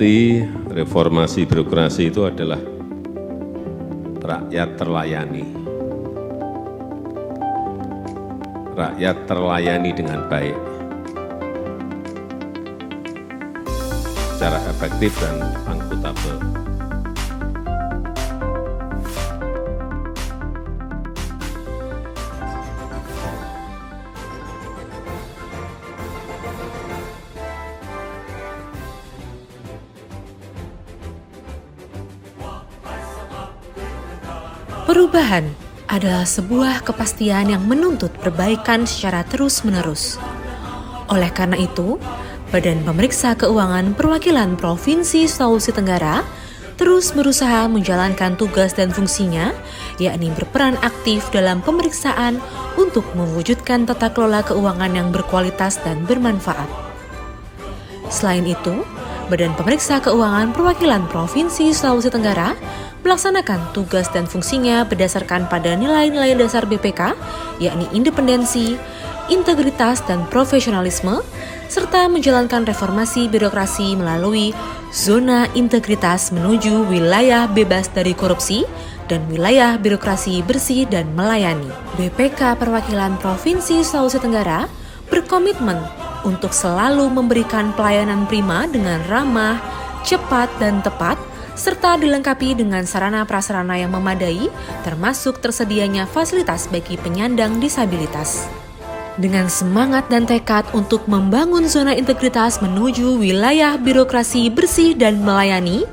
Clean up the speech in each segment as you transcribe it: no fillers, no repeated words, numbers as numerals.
hormati, reformasi birokrasi itu adalah rakyat terlayani. Rakyat terlayani dengan baik, secara efektif dan akuntabel. Perubahan adalah sebuah kepastian yang menuntut perbaikan secara terus-menerus. Oleh karena itu, Badan Pemeriksa Keuangan Perwakilan Provinsi Sulawesi Tenggara terus berusaha menjalankan tugas dan fungsinya, yakni berperan aktif dalam pemeriksaan untuk mewujudkan tata kelola keuangan yang berkualitas dan bermanfaat. Selain itu, Badan Pemeriksa Keuangan Perwakilan Provinsi Sulawesi Tenggara melaksanakan tugas dan fungsinya berdasarkan pada nilai-nilai dasar BPK, yakni independensi, integritas, dan profesionalisme, serta menjalankan reformasi birokrasi melalui zona integritas menuju wilayah bebas dari korupsi dan wilayah birokrasi bersih dan melayani. BPK Perwakilan Provinsi Sulawesi Tenggara berkomitmen untuk selalu memberikan pelayanan prima dengan ramah, cepat, dan tepat, serta dilengkapi dengan sarana-prasarana yang memadai, termasuk tersedianya fasilitas bagi penyandang disabilitas. Dengan semangat dan tekad untuk membangun zona integritas menuju wilayah birokrasi bersih dan melayani,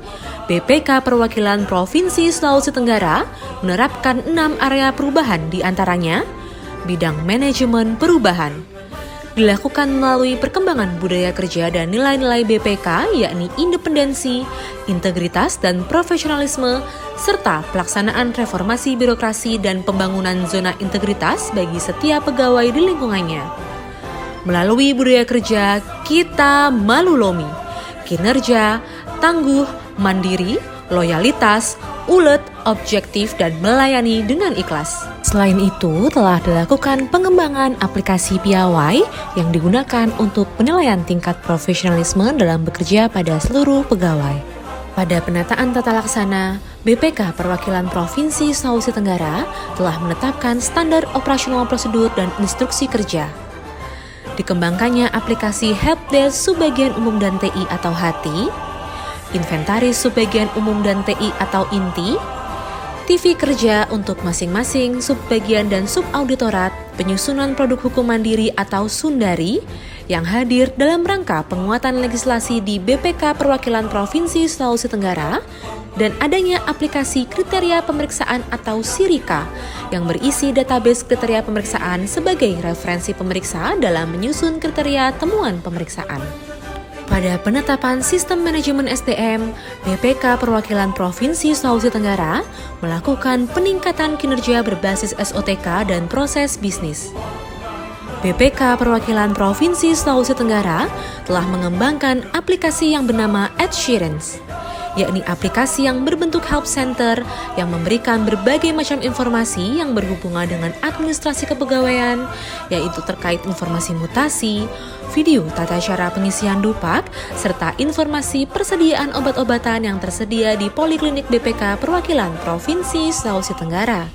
BPK Perwakilan Provinsi Sulawesi Tenggara menerapkan 6 area perubahan, di antaranya bidang manajemen perubahan. Dilakukan melalui perkembangan budaya kerja dan nilai-nilai BPK, yakni independensi, integritas, dan profesionalisme, serta pelaksanaan reformasi birokrasi dan pembangunan zona integritas bagi setiap pegawai di lingkungannya. Melalui budaya kerja, kita malulomi, kinerja, tangguh, mandiri, loyalitas, ulet, objektif, dan melayani dengan ikhlas. Selain itu, telah dilakukan pengembangan aplikasi piawai yang digunakan untuk penilaian tingkat profesionalisme dalam bekerja pada seluruh pegawai. Pada penataan tata laksana, BPK Perwakilan Provinsi Sulawesi Tenggara telah menetapkan standar operasional prosedur dan instruksi kerja. Dikembangkannya aplikasi Helpdesk Subbagian Umum dan TI atau HATI, Inventaris Subbagian Umum dan TI atau INTI, TV kerja untuk masing-masing subbagian dan subauditorat, penyusunan produk hukum mandiri atau Sundari, yang hadir dalam rangka penguatan legislasi di BPK Perwakilan Provinsi Sulawesi Tenggara, dan adanya aplikasi kriteria pemeriksaan atau SIRIKA yang berisi database kriteria pemeriksaan sebagai referensi pemeriksa dalam menyusun kriteria temuan pemeriksaan. Pada penetapan sistem manajemen SDM, BPK Perwakilan Provinsi Sulawesi Tenggara melakukan peningkatan kinerja berbasis SOTK dan proses bisnis. BPK Perwakilan Provinsi Sulawesi Tenggara telah mengembangkan aplikasi yang bernama Adherence, yakni aplikasi yang berbentuk help center yang memberikan berbagai macam informasi yang berhubungan dengan administrasi kepegawaian, yaitu terkait informasi mutasi, video tata cara pengisian dupak, serta informasi persediaan obat-obatan yang tersedia di Poliklinik BPK Perwakilan Provinsi Sulawesi Tenggara.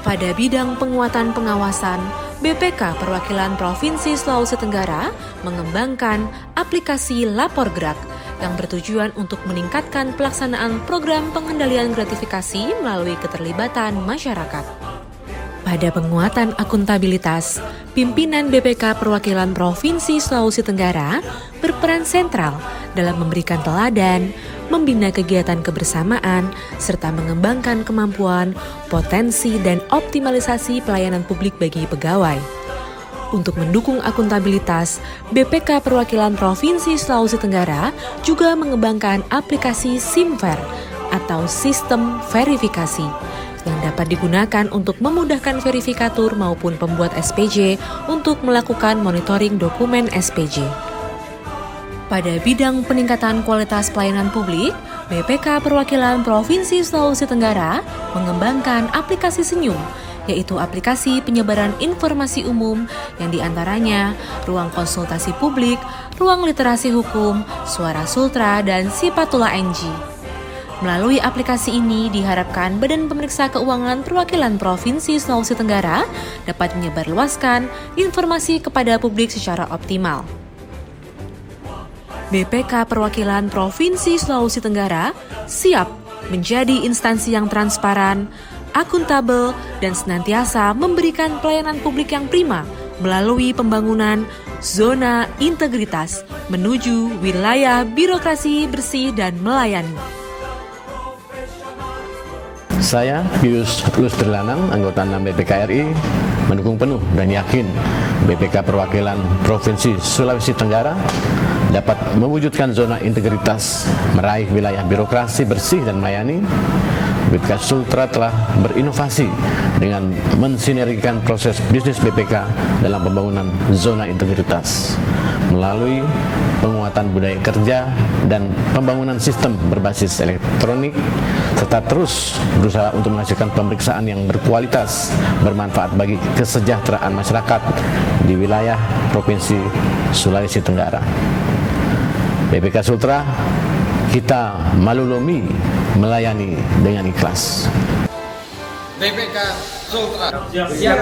Pada bidang penguatan pengawasan, BPK Perwakilan Provinsi Sulawesi Tenggara mengembangkan aplikasi Lapor Gerak yang bertujuan untuk meningkatkan pelaksanaan program pengendalian gratifikasi melalui keterlibatan masyarakat. Pada penguatan akuntabilitas, pimpinan BPK Perwakilan Provinsi Sulawesi Tenggara berperan sentral dalam memberikan teladan, membina kegiatan kebersamaan, serta mengembangkan kemampuan, potensi, dan optimalisasi pelayanan publik bagi pegawai. Untuk mendukung akuntabilitas, BPK Perwakilan Provinsi Sulawesi Tenggara juga mengembangkan aplikasi SIMVER atau Sistem Verifikasi yang dapat digunakan untuk memudahkan verifikatur maupun pembuat SPJ untuk melakukan monitoring dokumen SPJ. Pada bidang peningkatan kualitas pelayanan publik, BPK Perwakilan Provinsi Sulawesi Tenggara mengembangkan aplikasi Senyum yaitu aplikasi penyebaran informasi umum yang diantaranya Ruang Konsultasi Publik, Ruang Literasi Hukum, Suara Sultra, dan Sipatullah NG. Melalui aplikasi ini diharapkan Badan Pemeriksa Keuangan Perwakilan Provinsi Sulawesi Tenggara dapat menyebarluaskan informasi kepada publik secara optimal. BPK Perwakilan Provinsi Sulawesi Tenggara siap menjadi instansi yang transparan, akuntabel, dan senantiasa memberikan pelayanan publik yang prima melalui pembangunan zona integritas menuju wilayah birokrasi bersih dan melayani. Saya, Pius Lustri Lanang, anggota 6 BPK RI, mendukung penuh dan yakin BPK Perwakilan Provinsi Sulawesi Tenggara dapat mewujudkan zona integritas, meraih wilayah birokrasi bersih dan melayani. BPK Sultra telah berinovasi dengan mensinergikan proses bisnis BPK dalam pembangunan zona integritas melalui penguatan budaya kerja dan pembangunan sistem berbasis elektronik, serta terus berusaha untuk menghasilkan pemeriksaan yang berkualitas, bermanfaat bagi kesejahteraan masyarakat di wilayah Provinsi Sulawesi Tenggara. BPK Sultra, kita malulumi melayani dengan ikhlas. BPK Sultra siap, Siap.